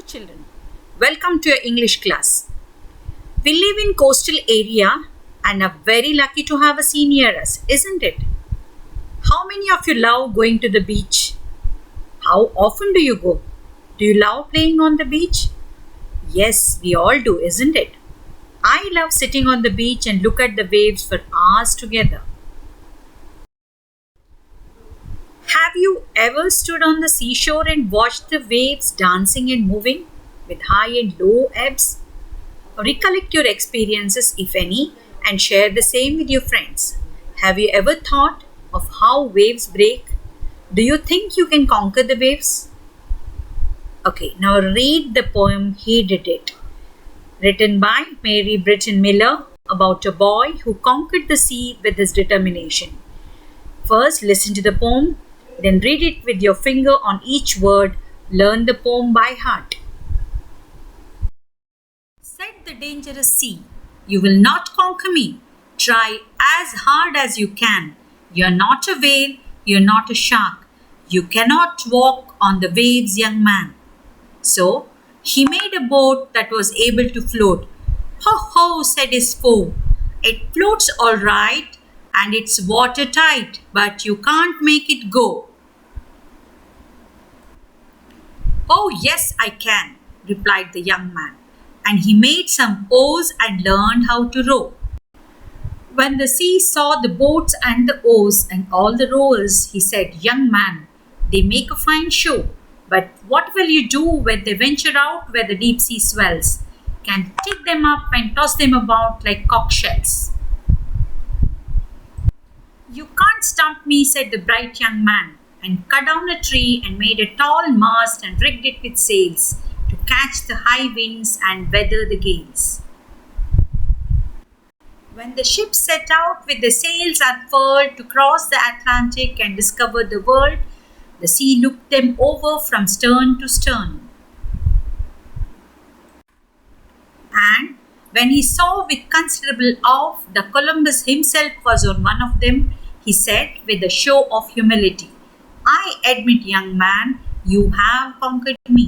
children, welcome to your English class. We live in coastal area and are very lucky to have a sea near us, isn't it? How many of you love going to the beach? How often do you go? Do you love playing on the beach? Yes, we all do, isn't it? I love sitting on the beach and look at the waves for hours together. Have you ever stood on the seashore and watched the waves dancing and moving with high and low ebbs? Recollect your experiences, if any, and share the same with your friends. Have you ever thought of how waves break? Do you think you can conquer the waves? Okay, now read the poem He Did It, written by Mary Britton Miller about a boy who conquered the sea with his determination. First, listen to the poem, then read it with your finger on each word. Learn the poem by heart. Said the dangerous sea, "You will not conquer me. Try as hard as you can. You're not a whale, you're not a shark. You cannot walk on the waves, young man." So, he made a boat that was able to float. "Ho, ho," said his foe. "It floats all right, and it's watertight, but you can't make it go." "Oh, yes, I can," replied the young man, and he made some oars and learned how to row. When the sea saw the boats and the oars and all the rowers, he said, "Young man, they make a fine show, but what will you do when they venture out where the deep sea swells? Can take them up and toss them about like conch shells." "You can't stump me," said the bright young man, and cut down a tree and made a tall mast and rigged it with sails to catch the high winds and weather the gales. When the ship set out with the sails unfurled to cross the Atlantic and discover the world, the sea looked them over from stern to stern. And when he saw with considerable awe that Columbus himself was on one of them, he said with a show of humility, "I admit, young man, you have conquered me.